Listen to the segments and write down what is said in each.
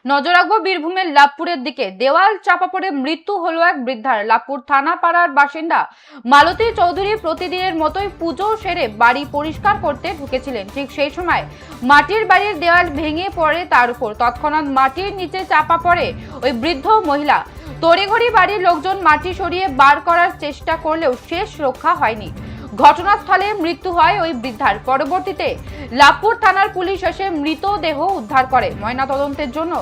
নজর রাখবো বীরভূমের লাভপুরের দিকে। দেওয়াল চাপা পড়ে মৃত্যু হলো এক বৃদ্ধার। লাভপুর থানা পাড়ার বাসিন্দা মালতী চৌধুরী প্রতিদিনের মতোই পুজো সেরে বাড়ি পরিষ্কার করতে ঢুকেছিলেন। ঠিক সেই সময় মাটির বাড়ির দেওয়াল ভেঙে পড়ে তার উপর। তৎক্ষণাৎ মাটির নিচে চাপা পড়ে ওই বৃদ্ধ মহিলা। তড়িঘড়ি বাড়ির লোকজন মাটি সরিয়ে বার করার চেষ্টা করলেও শেষ রক্ষা হয়নি। ঘটনাস্থলে মৃত্যু হয় ওই বৃদ্ধার। পরবর্তীতে লাভপুর থানার পুলিশ এসে মৃতদেহ উদ্ধার করে ময়নাতদন্তের জন্য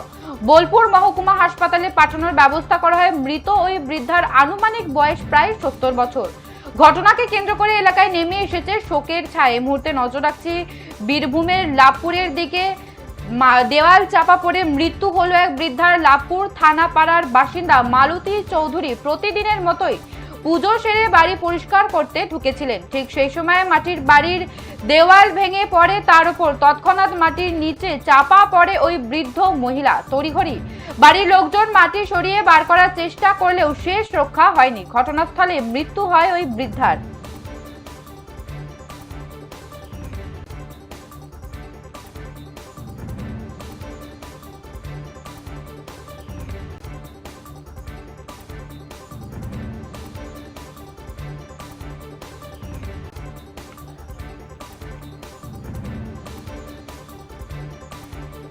বোলপুর মহকুমা হাসপাতালে পাঠানোর ব্যবস্থা করা হয়। মৃত ওই বৃদ্ধার আনুমানিক বয়স প্রায় 70 বছর। ঘটনাকে কেন্দ্র করে এলাকায় নেমে এসেছে শোকের ছায়া। এই মুহূর্তে নজর রাখছি বীরভূমের লাভপুরের দিকে। দেওয়াল চাপা পড়ে মৃত্যু হলো এক বৃদ্ধার। লাভপুর থানা পাড়ার বাসিন্দা মালতী চৌধুরী প্রতিদিনের মতোই পুজো সেরে বাড়ি পরিষ্কার করতে ঢুকেছিলেন। ঠিক সেই সময় মাটির বাড়ির দেওয়াল ভেঙে পড়ে তার উপর। তৎক্ষণাৎ মাটির নিচে চাপা পড়ে ওই বৃদ্ধ মহিলা। তড়িঘড়ি বাড়ির লোকজন মাটি সরিয়ে বার করার চেষ্টা করলেও শেষ রক্ষা হয়নি। ঘটনাস্থলে মৃত্যু হয় ওই বৃদ্ধার।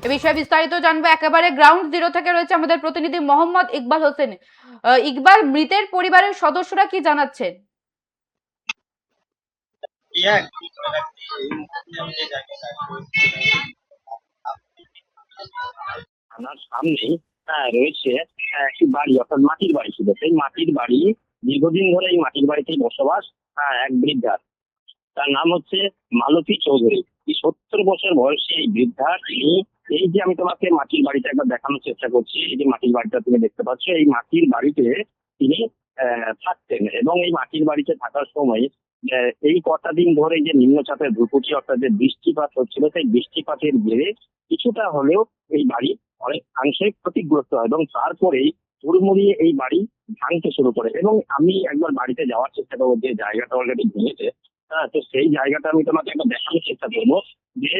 এ বিষয়ে বিস্তারিত জানবো একেবারে গ্রাউন্ড জিরো থেকে রয়েছে আমাদের প্রতিনিধি মোহাম্মদ ইকবাল হোসেন। ইকবাল, মৃতের পরিবারের সদস্যরা কি জানাচ্ছেন? আমার সামনেই রয়েছে একটি বাড়ি, অর্থাৎ মাটির বাড়ি ছিল। সেই মাটির বাড়ি দীর্ঘদিন ধরে এই মাটির বাড়িতেই বসবাস এক বৃদ্ধার। তার নাম হচ্ছে মালতী চৌধুরী। এই 70 বছর বয়সী এই বৃদ্ধা, তিনি এই যে আমি তোমাকে মাটির বাড়িটা একবার দেখানোর চেষ্টা করছি, এই যে মাটির বাড়িটা তুমি দেখতে পাচ্ছ, এই মাটির বাড়িতে তিনি থাকতেন। এবং এই মাটির বাড়িতে থাকার সময় এই কটা দিন ধরে যে নিম্নচাপের ভূপতি, অর্থাৎ যে বৃষ্টিপাত হচ্ছিল, সেই বৃষ্টিপাতের জেরে কিছুটা হলেও এই বাড়ি অনেকাংশে ক্ষতিগ্রস্ত হয় এবং তারপরেই হুড়মুড়িয়ে এই বাড়ি ভাঙতে শুরু করে। এবং আমি একবার বাড়িতে যাওয়ার চেষ্টা করবো, যে জায়গাটা অলরেডি ভেঙেছে। তো সেই জায়গাটা আমি তোমাকে একবার দেখানোর চেষ্টা করবো, যে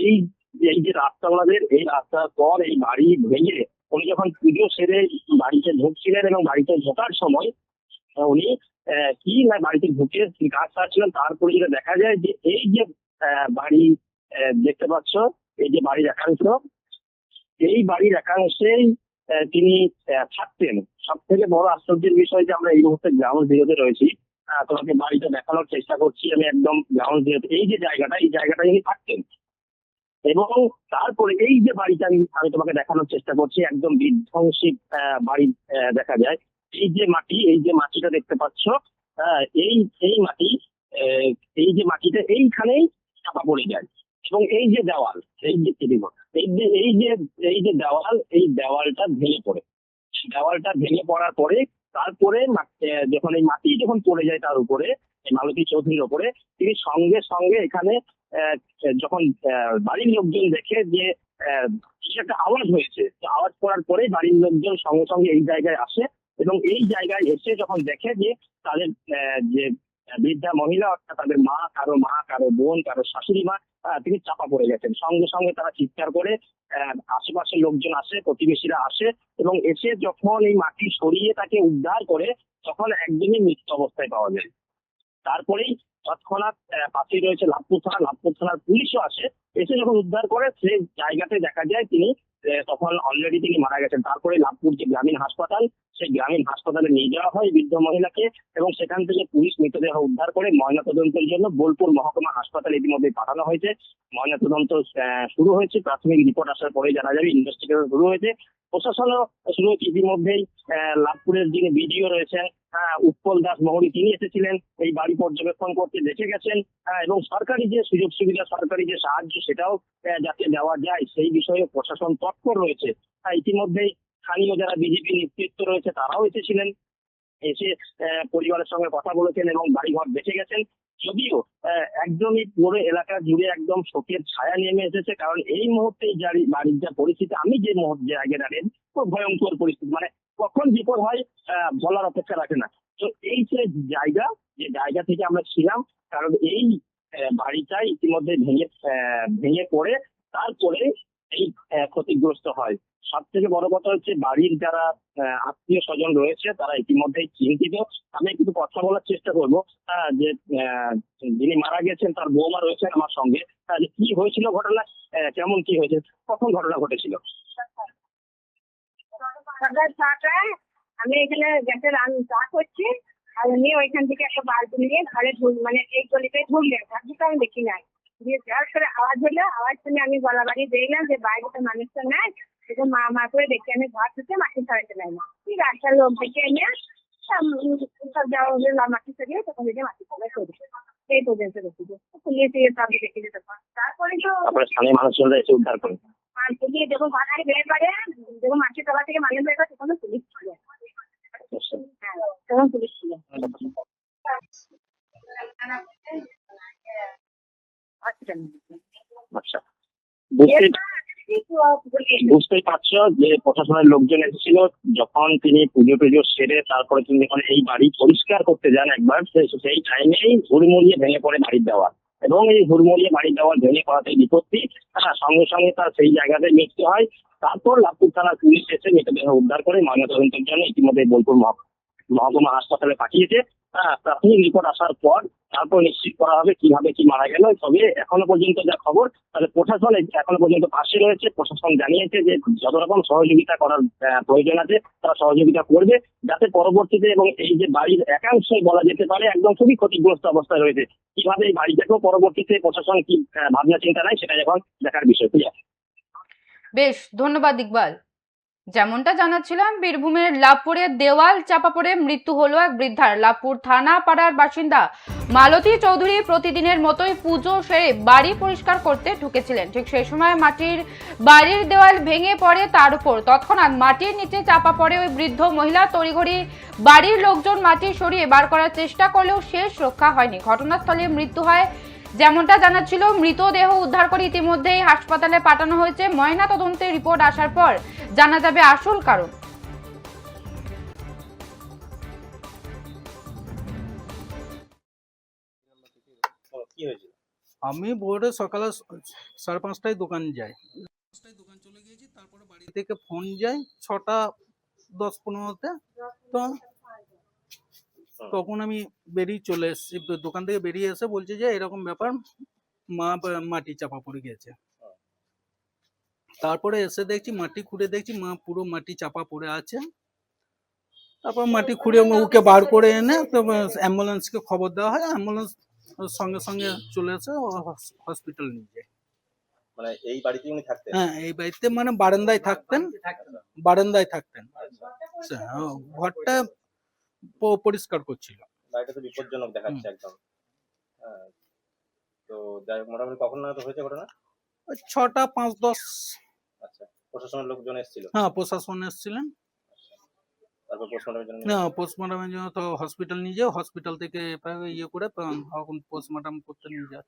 এই এই যে রাস্তা আমাদের, এই রাস্তার পর এই বাড়ি ভেঙে উনি যখন পুজো সেরে বাড়িতে ঢুকছিলেন, এবং বাড়িতে ঢোকার সময় উনি কি না বাড়িতে ঢুকে গাছ কাটছিলেন। তারপরে যেটা দেখা যায় যে এই যে বাড়ি দেখতে পাচ্ছ, এই যে বাড়ির একাংশ, এই বাড়ির একাংশেই তিনি থাকতেন। সব থেকে বড় আশ্চর্যের বিষয় যে আমরা এই মুহূর্তে গ্রাউন্ড জিরোতে রয়েছি। তোমাকে বাড়িটা দেখানোর চেষ্টা করছি আমি একদম গ্রাউন্ড জিরোতে। এই যে জায়গাটা, এই জায়গাটা তিনি থাকতেন। এবং তারপরে এই যে বাড়িটা আমি তোমাকে দেখানোর চেষ্টা করছি, একদম বিধ্বংসী বাড়ি দেখা যায়। এই যে মাটি, এই যে মাটিটা দেখতে পাচ্ছ, এই এই মাটি, এই যে মাটিটা এইখানেই চাপা পড়ে যায়। এবং এই যে দেওয়াল, এই যে এই যে দেওয়াল, এই দেওয়ালটা ভেঙে পড়ে। দেওয়ালটা ভেঙে পড়ার পরে তারপরে যখন এই মাটি যখন পড়ে যায় তার উপরে, এই মালতী চৌধুরীর উপরে, তিনি সঙ্গে সঙ্গে এখানে যখন বাড়ির লোকজন দেখে যে কিছু একটা আওয়াজ হয়েছে, তো আওয়াজ করার পরেই বাড়ির লোকজন সঙ্গে সঙ্গে এই জায়গায় আসে। এবং এই জায়গায় এসে যখন দেখে যে তাদের যে বৃদ্ধা মহিলা, অর্থাৎ তাদের মা, কারো বোন, কারো শাশুড়ি মা, তিনি চাপা পড়ে গেছেন। সঙ্গে সঙ্গে তারা চিৎকার করে আশেপাশের লোকজন আসে, প্রতিবেশীরা আসে, এবং এসে যখন এই মাটি সরিয়ে তাকে উদ্ধার করে, তখন একদমই মৃত অবস্থায় পাওয়া যায়। তারপরেই তৎক্ষণাৎ পাশেই রয়েছে লাভপুর থানা, লাভপুর থানার পুলিশও আসে। এসে যখন উদ্ধার করে সেই জায়গাতে দেখা যায় তিনি তখন অলরেডি তিনি মারা গেছেন। তারপরে লাভপুর যে গ্রামীণ হাসপাতাল, সেই গ্রামীণ হাসপাতালে নিয়ে যাওয়া হয় বৃদ্ধ মহিলাকে, এবং সেখান থেকে পুলিশ মৃতদেহ উদ্ধার করে ময়নাতদন্তের জন্য বোলপুর মহকুমা হাসপাতালে ইতিমধ্যে পাঠানো হয়েছে। ময়নাতদন্ত শুরু হয়েছে। প্রাথমিক রিপোর্ট আসার পরেই জানা যাবে, ইনভেস্টিগেশন শুরু হয়েছে। প্রশাসনও শুরু হয়েছে ইতিমধ্যেই। লাভপুরের যিনি বিডিও রয়েছেন উৎপল দাস মহরী, তিনি এসেছিলেন এই বাড়ি পর্যবেক্ষণ করতে, দেখে গেছেন। এবং সরকারি যে সুযোগ সুবিধা, সরকারি যে সাহায্য, সেটাও যাতে দেওয়া যায় সেই বিষয়ে প্রশাসন তৎপর রয়েছে। ইতিমধ্যেই স্থানীয় যারা বিজেপি নেতৃত্ব রয়েছে তারাও এসেছিলেন, এসে পরিবারের সঙ্গে কথা বলেছেন এবং বাড়িঘর দেখে গেছেন। যদিও একদমই পুরো এলাকা জুড়ে একদম শোকের ছায়া নেমে এসেছে, কারণ এই মুহূর্তে বাড়ির যা পরিস্থিতি, আমি যে মুহূর্তে আগে দাঁড়িয়ে, খুব ভয়ঙ্কর পরিস্থিতি, মানে কখন বিপদ হয় বলার অপেক্ষা রাখে না। তো এই যে জায়গা থেকে আমরা ছিলাম, কারণ এই বাড়িটা ইতিমধ্যে ভেঙে পড়ে তারপরে এই ক্ষতিগ্রস্ত হয়। সব থেকে বড় কথা হচ্ছে বাড়ির যারা আত্মীয় স্বজন রয়েছে তারা ইতিমধ্যেই চিন্তিত। আমি একটু কথা বলার চেষ্টা করবো যে আহ, যিনি মারা গেছেন তার বৌমা রয়েছেন আমার সঙ্গে। যে কি হয়েছিল ঘটনা, কেমন কি হয়েছে, কখন ঘটনা ঘটেছিল? সকাল 6টায় আমি এখানে গ্যাসের চা করছি, আর উনি ওইখান থেকে একটা বাল্ব নিয়ে ঘরে মানে এই গলিতে ঢুকলেন, তারপর তো আমি দেখি নাই। দিয়ে যাওয়ার করে আওয়াজ হলো, আওয়াজ শুনে আমি গলা বাড়িয়ে দেখলাম যে বাইরে তো মানুষটা নাই। সেটা মা মা করে দেখে আমি ঘর থেকে মাটি ছড়াতে লাগলাম। ঠিক রাস্তার লোক দেখে এনে সব যাওয়া হলো মাটি ছড়িয়ে তখন দেখে মাটি ছড়াই করে এই পর্যন্ত দেখেছি। পুলিশ সব দেখে যেতে পারে। তারপরে তো তারপরে স্থানীয় মানুষজনরা এসে উদ্ধার করে। আর পুলিশ যখন বাজারে বের করে, যখন মাটির তলা থেকে মানুষ বের করে তখন পুলিশ ছিল। হ্যাঁ, তখন পুলিশ ছিল। আচ্ছা, বুঝতেই পারছো যে প্রশাসনের লোকজন এসেছিল যখন তিনি পুজো টুজো সেরে তারপরে তিনি যখন এই বাড়ি পরিষ্কার করতে যান একবার, সেই টাইমেই হুড়মুড়িয়ে ভেঙে পড়ে বাড়ির দেওয়াল, এবং এই হুড়মুড়িয়ে বাড়ির দেওয়াল ভেঙে পড়াতে বিপত্তি, সঙ্গে সঙ্গে তার সেই জায়গাতে মৃত্যু হয়। তারপর লাভপুর থানার পুলিশ এসে মৃতদেহ উদ্ধার করে ময়নাতদন্তের জন্য ইতিমধ্যে বোলপুর মহকুমা হাসপাতালে পাঠিয়েছে। প্রাথমিক রিপোর্ট আসার পর তারপর নিশ্চিত করা হবে কিভাবে কি মারা গেল। তবে এখনো পর্যন্ত যা খবর, তাহলে প্রশাসন এখনো পর্যন্ত পাশে রয়েছে। প্রশাসন জানিয়েছে যে যত রকম সহযোগিতা করার প্রয়োজন আছে তারা সহযোগিতা করবে, যাতে পরবর্তীতে, এবং এই যে বাড়ির একাংশই বলা যেতে পারে একদম খুবই ক্ষতিগ্রস্ত অবস্থায় রয়েছে, কিভাবে এই বাড়িটাকেও পরবর্তীতে প্রশাসন কি ভাবনা চিন্তা নেয় সেটা এখন দেখার বিষয়। ঠিক আছে, বেশ, ধন্যবাদ ইকবাল। যেমনটা জানাচ্ছিলাম, বীরভূমের লাভপুরের দেওয়াল চাপা পড়ে মৃত্যু হলো এক বৃদ্ধার। লাভপুর থানা পাড়ার বাসিন্দা মালতী চৌধুরী প্রতিদিনের মতোই পুজো সেরে বাড়ি পরিষ্কার করতে ঢুকেছিলেন। ঠিক সেই সময় মাটির বাড়ির দেওয়াল ভেঙে পড়ে তার উপর। তৎক্ষণাৎ মাটির নিচে চাপা পড়ে ওই বৃদ্ধ মহিলা। তড়িঘড়ি বাড়ির লোকজন মাটি সরিয়ে বার করার চেষ্টা করলেও শেষ রক্ষা হয়নি। ঘটনাস্থলে মৃত্যু হয়। যেমনটা জানাচ্ছিল, মৃতদেহ উদ্ধার করে ইতিমধ্যেই হাসপাতালে পাঠানো হয়েছে। ময়না তদন্তের রিপোর্ট আসার পর জানা যাবে আসল কারণ। কি হয়েছিল? আমি ভোরে সকালে 5:30টায় দোকান যাই, 5টায় দোকান চলে গিয়েছি। তারপরে বাড়ি থেকে ফোন যায় 6টা 10-15-তে। তো তখন আমি বেরিয়ে চলে এসেছি, দোকান থেকে বেরিয়ে এসে বলছে যে এরকম ব্যাপার, মাটি চাপা পড়ে গেছে। তারপরে এসে দেখছি মাটি খুঁড়ে দেখছি মা পুরো মাটি চাপা পড়ে আছে। তারপর মাটি খুঁড়ে ওকে বার করে এনে অ্যাম্বুলেন্সকে খবর দেওয়া হয়। অ্যাম্বুলেন্স সঙ্গে সঙ্গে চলে এসে হসপিটাল নিয়ে যায়। মানে এই বাড়িতে উনি থাকতেন? হ্যাঁ, এই বাড়িতে মানে বারান্দায় থাকতেন। ঘরটা পরিষ্কার করছিল। বাড়িটা তো বিপজ্জনক দেখাচ্ছে একদম। হ্যাঁ, তো যাই হোক, মোটামুটি কখন নাগাদ হয়েছে ঘটনা? 6টা 5-10। আচ্ছা, প্রশাসনের লোকজন এসেছিল? হ্যাঁ, প্রশাসন এসেছিলেন। তারপর পোস্টমর্টমের জন্য না, পোস্টমর্টমের জন্য তো হসপিটাল নিয়ে যাও, হসপিটাল থেকে ইয়ে করে এখন পোস্টমর্টম করতে নিয়ে যায়।